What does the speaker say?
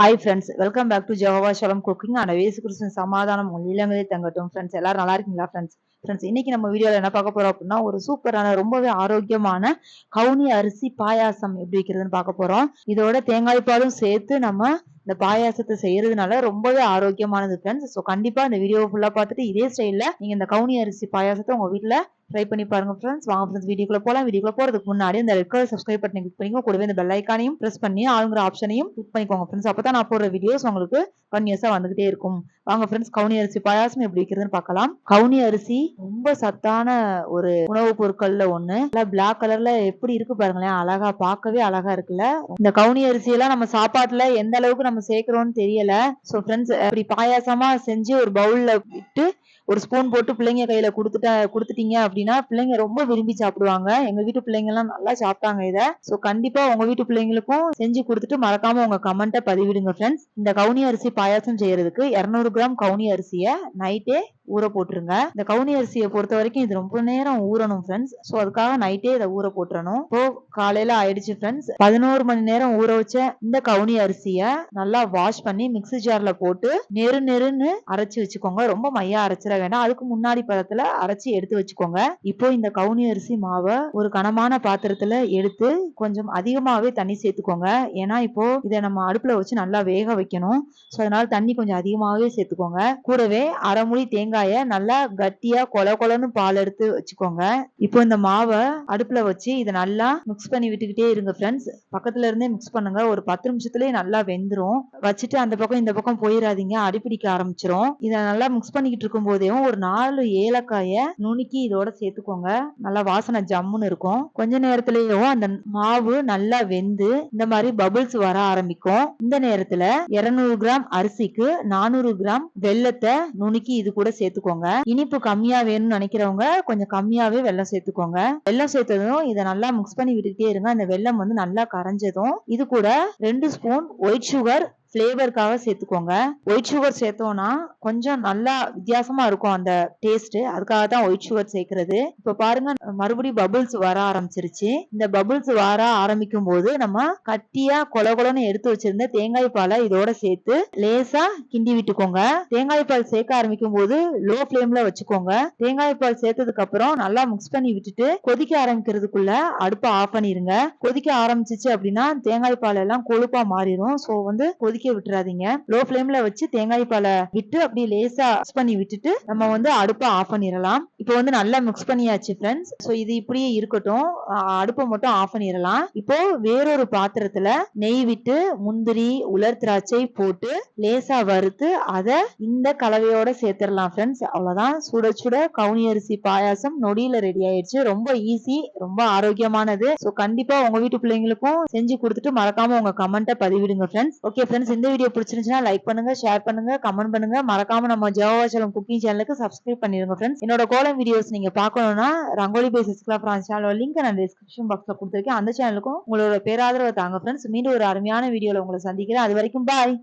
Hi friends, welcome back to Jehovah Shalom cooking and இயேசு கிறிஸ்துவின் சமாதானம் உங்கள் இல்லங்களே தங்கட்டும். ஃப்ரெண்ட்ஸ் எல்லாரும் நல்லா இருக்கீங்களா ஃப்ரெண்ட்ஸ் இன்னைக்கு நம்ம வீடியோல என்ன பார்க்க போறோம் அப்படின்னா, ஒரு சூப்பரான ரொம்பவே ஆரோக்கியமான கவுனி அரிசி பாயாசம் எப்படி வைக்கிறதுன்னு பார்க்க போறோம். இதோட தேங்காய் பாலும் சேர்த்து நம்ம இந்த பாயாசத்தை செய்யறதுனால ரொம்பவே ஆரோக்கியமானது ஃப்ரெண்ட்ஸ். ஸோ கண்டிப்பா இந்த வீடியோ ஃபுல்லா பார்த்துட்டு இதே ஸ்டைல்ல நீங்க இந்த கவுனி அரிசி பாயாசத்தை உங்க வீட்டுல ட்ரை பண்ணி பாருங்க ஃப்ரெண்ட்ஸ். வாங்க ஃப்ரெண்ட்ஸ் வீடியோக்குள்ள போலாம். வீடியோக்குள்ள போறதுக்கு முன்னாடி இந்த ரெட் கலர் சப்ஸ்கிரைப் பட்டனை கிளிக் பண்ணிக்கோங்க. கூடவே இந்த பெல் ஐக்கானையும் பிரஸ் பண்ணி ஆளுங்கிற ஆப்ஷனையும் கிளிக் பண்ணிக்கோங்க ஃப்ரெண்ட்ஸ். அப்பதான் நான் போடுற வீடியோஸ் உங்களுக்கு கன்யூஸா வந்துகிட்டே இருக்கும். வாங்க ஃப்ரெண்ட்ஸ் கவுனி அரிசி பாயாசம் எப்படி வைக்கிறதுன்னு பார்க்கலாம். கவுனி அரிசி ரொம்ப சத்தான ஒரு உணவுப் பொருட்கள்ல ஒண்ணு. பிளாக் கலர்ல எப்படி இருக்கு பாருங்களேன், அழகா பார்க்கவே அழகா இருக்குல்ல. இந்த கவுனி அரிசி எல்லாம் நம்ம சாப்பாட்டுல எந்த அளவுக்கு நம்ம சேர்க்கிறோம்னு தெரியல. ஸோ ஃப்ரெண்ட்ஸ் இப்படி பாயாசமா செஞ்சு ஒரு பவுல்ல விட்டு ஒரு ஸ்பூன் போட்டு பிள்ளைங்க கையில கொடுத்துட்டீங்க அப்படின்னா பிள்ளைங்க ரொம்ப விரும்பி சாப்பிடுவாங்க. எங்க வீட்டு பிள்ளைங்க எல்லாம் நல்லா சாப்பிட்டாங்க இதை. ஸோ கண்டிப்பா உங்க வீட்டு பிள்ளைங்களுக்கும் செஞ்சு கொடுத்துட்டு மறக்காம உங்க கமெண்ட்டை பதிவிடுங்க ஃப்ரெண்ட்ஸ். இந்த கவுனி அரிசி பாயாசம் செய்யறதுக்கு 200 கிராம் கவுனி அரிசியை நைட்டே ஊற போட்டுருங்க. இந்த கவுனி அரிசியை பொறுத்த வரைக்கும் இது ரொம்ப நேரம் ஊறணும் ஃப்ரெண்ட்ஸ். ஸோ அதுக்காக நைட்டே இதை ஊற போட்டுறணும். இப்போ காலையில ஆயிடுச்சு ஃப்ரெண்ட்ஸ். 11 மணி நேரம் ஊற வச்ச இந்த கவுனி அரிசியை நல்லா வாஷ் பண்ணி மிக்ஸி ஜார்ல போட்டு நெருன்னு அரைச்சு வச்சுக்கோங்க. ரொம்ப மையா அரைச்சிட வேண்டாம். அதுக்கு முன்னாடி பதத்துல அரைச்சி எடுத்து வச்சுக்கோங்க. இப்போ இந்த கவுனி அரிசி மாவை ஒரு கனமான பாத்திரத்துல எடுத்து கொஞ்சம் அதிகமாவே தண்ணி சேர்த்துக்கோங்க. ஏன்னா இப்போ இதை நம்ம அடுப்புல வச்சு நல்லா வேக வைக்கணும். ஸோ அதனால தண்ணி கொஞ்சம் அதிகமாகவே சேர்த்துக்கோங்க. கூடவே அரை மூடி தேங்காயை நல்லா கட்டியா கொலன்னு பால் எடுத்து வச்சுக்கோங்க. இப்போ இந்த மாவை அடுப்புல வச்சு இதை நல்லா மிக்ஸ் பண்ணி விட்டுக்கிட்டே இருங்க ஃப்ரெண்ட்ஸ். பக்கத்துல இருந்தே மிக்ஸ் பண்ணுங்க. ஒரு 10 நிமிஷத்துலயே நல்லா வெந்துரும். வச்சுட்டு அந்த பக்கம் இந்த பக்கம் போயிடாதீங்க, அடிப்பிடிக்க ஆரம்பிச்சிரும். இதை நல்லா மிக்ஸ் பண்ணிக்கிட்டு இருக்கும் போதே ஒரு 4 ஏலக்காய நுணுக்கி இதோட சேர்த்துக்கோங்க. நல்லா வாசனை ஜம்முன்னு இருக்கும். கொஞ்ச நேரத்திலேயும் அந்த மாவு நல்லா வெந்து இந்த மாதிரி பபிள்ஸ் வர ஆரம்பிக்கும். இந்த நேரத்துல 200 கிராம் அரிசிக்கு 400 கிராம் வெல்லத்தை நுணுக்கி இது கூட சேர்த்துக்கோங்க. இனிப்பு கம்மியா வேணும்னு நினைக்கிறவங்க கொஞ்சம் கம்மியாவே வெல்லம் சேர்த்துக்கோங்க. வெல்லம் சேர்த்ததும் இதை நல்லா மிக்ஸ் பண்ணி விட்டுக்கிட்டே இருங்க. அந்த வெல்லம் வந்து நல்லா கரைஞ்சதும் இது கூட 2 ஸ்பூன் ஒயிட் சுகர் ஃபிளேவருக்காக சேர்த்துக்கோங்க. ஒயிட் சுகர் சேர்த்தோம்னா கொஞ்சம் நல்லா வித்தியாசமா இருக்கும் அந்த டேஸ்ட். அதுக்காக தான் ஒயிட் சுகர் சேர்க்கிறது. இப்ப பாருங்க மறுபடியும் பபிள்ஸ் வர ஆரம்பிச்சிருச்சு. இந்த பபிள்ஸ் வர ஆரம்பிக்கும் போது நம்ம கட்டியா கொலன்னு எடுத்து வச்சிருந்த தேங்காய் பாலை இதோட சேர்த்து லேசா கிண்டி விட்டுக்கோங்க. தேங்காய் பால் சேர்க்க ஆரம்பிக்கும் போது லோ ஃபிளேம்ல வச்சுக்கோங்க. தேங்காய் பால் சேர்த்ததுக்கு அப்புறம் நல்லா மிக்ஸ் பண்ணி விட்டுட்டு கொதிக்க ஆரம்பிக்கிறதுக்குள்ள அடுப்பை ஆஃப் பண்ணிருங்க. கொதிக்க ஆரம்பிச்சிச்சு அப்படின்னா தேங்காய் பால் எல்லாம் கொழுப்பா மாறிடும். ஸோ வந்து கொதிக்க விட்டுறாதீங்க. லோ ஃபிளேம்ல வச்சு தேங்காய் பாலை விட்டு அப்படியே லேசா மிக்ஸ் பண்ணி விட்டுட்டு நம்ம வந்து அடுப்பை ஆஃப் பண்ணிடலாம். இப்போ வந்து நல்லா மிக்ஸ் பண்ணியாச்சு ஃப்ரெண்ட்ஸ். ஸோ இது இப்படியே இருக்கட்டும். அடுப்பை மட்டும் ஆஃப் பண்ணிடலாம். இப்போ வேறொரு பாத்திரத்துல நெய் விட்டு முந்திரி உலர் திராட்சை போட்டு லேசா வறுத்து அதை இந்த கலவையோட சேர்த்துடலாம் ஃப்ரெண்ட்ஸ். அவ்வளவுதான், சுட சுட கவுனி அரிசி பாயாசம் நொடியில ரெடி ஆயிடுச்சு. ரொம்ப ஈஸி, ரொம்ப ஆரோக்கியமானது. ஸோ கண்டிப்பா உங்க வீட்டு பிள்ளைங்களுக்கும் செஞ்சு கொடுத்துட்டு மறக்காம உங்க கமெண்ட்டை பதிவிடுங்க ஃப்ரெண்ட்ஸ். ஓகே ஃப்ரெண்ட்ஸ், இந்த வீடியோ பிடிச்சிருந்துச்சுன்னா லைக் பண்ணுங்க, ஷேர் பண்ணுங்க, கமெண்ட் பண்ணுங்க. மறக்காம நம்ம ஜெகவா ஷலம் குக்கிங் சேனலுக்கு சப்ஸ்கிரைப் பண்ணிருங்க ஃப்ரெண்ட்ஸ். என்னோட கோலம் வீடியோஸ் நீங்க பார்க்கணும்னா ரங்கோலி பை சசிகலா பிரான்ஸ் சேனலோட லிங்க் நான் டிஸ்கிரிப்ஷன் பாக்ஸ்ல கொடுத்துருக்கேன். அந்த சேனலுக்கும் உங்களோட பேராதரவை தாங்க ஃப்ரெண்ட்ஸ். மீண்டும் ஒரு அருமையான வீடியோல உங்களை சந்திக்கிறேன். அது வரைக்கும் பாய்.